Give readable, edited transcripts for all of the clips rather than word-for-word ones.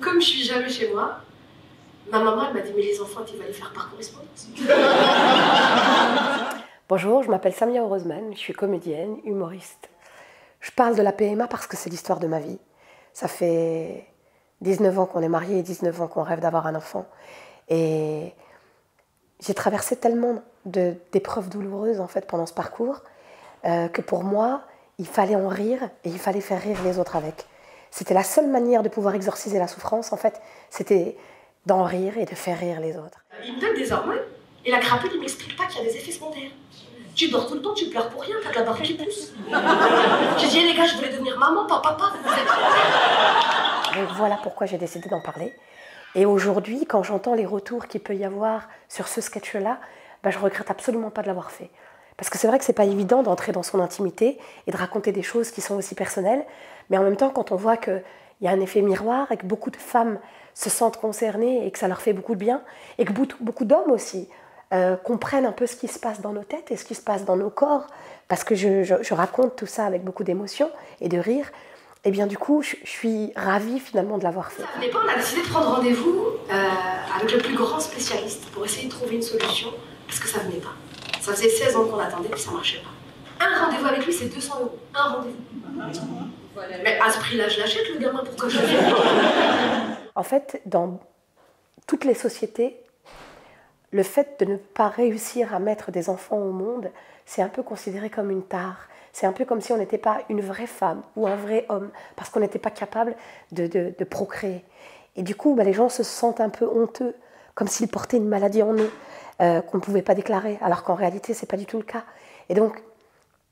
Comme je suis jamais chez moi, ma maman elle m'a dit mais les enfants tu vas les faire par correspondance. Bonjour, je m'appelle Samia Orozman, je suis comédienne, humoriste. Je parle de la PMA parce que c'est l'histoire de ma vie. Ça fait 19 ans qu'on est mariés et 19 ans qu'on rêve d'avoir un enfant. Et j'ai traversé tellement d'épreuves douloureuses en fait pendant ce parcours que pour moi, il fallait en rire et il fallait faire rire les autres avec. C'était la seule manière de pouvoir exorciser la souffrance en fait, c'était d'en rire et de faire rire les autres. Il me donne des hormones et la crapule il m'explique pas qu'il y a des effets secondaires. Tu dors tout le temps, tu pleures pour rien, t'as de la barbe qui pousse. J'ai dit, les gars, je voulais devenir maman, pas papa, vous êtes... Et voilà pourquoi j'ai décidé d'en parler. Et aujourd'hui, quand j'entends les retours qu'il peut y avoir sur ce sketch-là, ben, je regrette absolument pas de l'avoir fait. Parce que c'est vrai que c'est pas évident d'entrer dans son intimité et de raconter des choses qui sont aussi personnelles, mais en même temps, quand on voit qu'il y a un effet miroir et que beaucoup de femmes se sentent concernées et que ça leur fait beaucoup de bien, et que beaucoup d'hommes aussi comprennent un peu ce qui se passe dans nos têtes et ce qui se passe dans nos corps, parce que je raconte tout ça avec beaucoup d'émotion et de rire, et bien du coup, je suis ravie finalement de l'avoir fait. Ça venait pas, on a décidé de prendre rendez-vous avec le plus grand spécialiste pour essayer de trouver une solution, parce que ça venait pas. Ça faisait 16 ans qu'on attendait, puis ça marchait pas. Un rendez-vous avec lui, c'est 200 €. Un rendez-vous. Voilà. Mais à ce prix-là, je l'achète, le gamin, pourquoi je l'achète? En fait, dans toutes les sociétés, le fait de ne pas réussir à mettre des enfants au monde, c'est un peu considéré comme une tare. C'est un peu comme si on n'était pas une vraie femme ou un vrai homme, parce qu'on n'était pas capable de procréer. Et du coup, les gens se sentent un peu honteux, comme s'ils portaient une maladie en eux, qu'on ne pouvait pas déclarer, alors qu'en réalité, ce n'est pas du tout le cas. Et donc,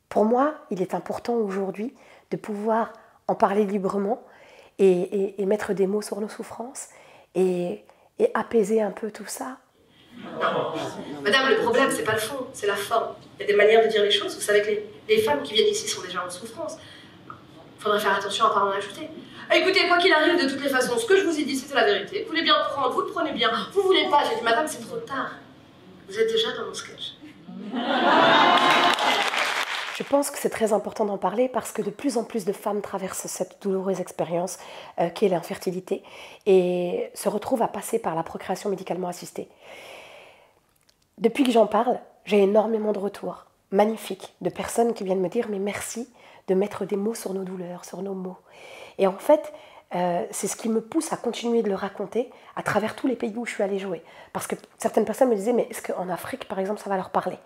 pour moi, il est important aujourd'hui de pouvoir en parler librement et mettre des mots sur nos souffrances et apaiser un peu tout ça. Non. Madame, le problème, c'est pas le fond, c'est la forme. Il y a des manières de dire les choses. Vous savez que les femmes qui viennent ici sont déjà en souffrance. Il faudrait faire attention à ne pas en ajouter. Écoutez, quoi qu'il arrive, de toutes les façons, ce que je vous ai dit, c'était la vérité. Vous voulez bien le prendre, vous le prenez bien. Vous voulez pas, j'ai dit, madame, c'est trop tard. Vous êtes déjà dans mon sketch. Je pense que c'est très important d'en parler parce que de plus en plus de femmes traversent cette douloureuse expérience qu'est l'infertilité et se retrouvent à passer par la procréation médicalement assistée. Depuis que j'en parle, j'ai énormément de retours magnifiques de personnes qui viennent me dire « mais merci de mettre des mots sur nos douleurs, sur nos mots ». Et en fait, c'est ce qui me pousse à continuer de le raconter à travers tous les pays où je suis allée jouer. Parce que certaines personnes me disaient « mais est-ce qu'en Afrique, par exemple, ça va leur parler ?»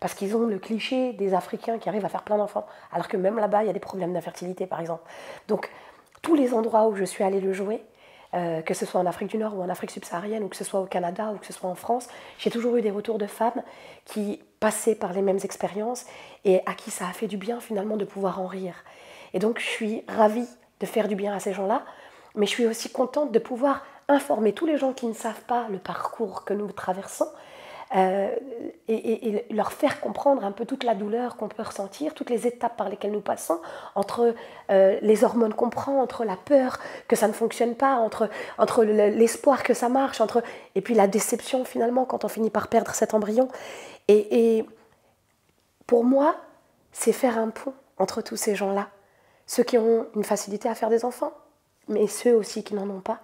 Parce qu'ils ont le cliché des Africains qui arrivent à faire plein d'enfants, alors que même là-bas, il y a des problèmes d'infertilité, par exemple. Donc, tous les endroits où je suis allée le jouer, que ce soit en Afrique du Nord ou en Afrique subsaharienne, ou que ce soit au Canada, ou que ce soit en France, j'ai toujours eu des retours de femmes qui passaient par les mêmes expériences et à qui ça a fait du bien, finalement, de pouvoir en rire. Et donc, je suis ravie de faire du bien à ces gens-là, mais je suis aussi contente de pouvoir informer tous les gens qui ne savent pas le parcours que nous traversons, et leur faire comprendre un peu toute la douleur qu'on peut ressentir, toutes les étapes par lesquelles nous passons, entre les hormones qu'on prend, entre la peur que ça ne fonctionne pas, entre l'espoir que ça marche, et puis la déception finalement quand on finit par perdre cet embryon. Et pour moi, c'est faire un pont entre tous ces gens-là, ceux qui ont une facilité à faire des enfants, mais ceux aussi qui n'en ont pas,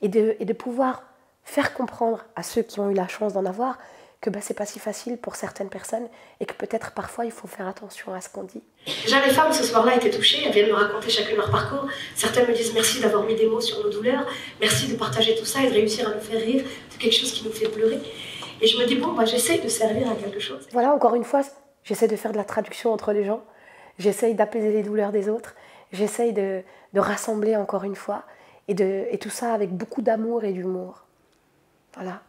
et de pouvoir faire comprendre à ceux qui ont eu la chance d'en avoir que c'est pas si facile pour certaines personnes et que peut-être parfois il faut faire attention à ce qu'on dit. Déjà les femmes ce soir-là étaient touchées, elles viennent me raconter chacune leur parcours. Certaines me disent merci d'avoir mis des mots sur nos douleurs, merci de partager tout ça et de réussir à nous faire rire de quelque chose qui nous fait pleurer. Et je me dis bon, j'essaye de servir à quelque chose. Voilà, encore une fois, j'essaie de faire de la traduction entre les gens, j'essaye d'apaiser les douleurs des autres, j'essaye de rassembler encore une fois et tout ça avec beaucoup d'amour et d'humour. Voilà.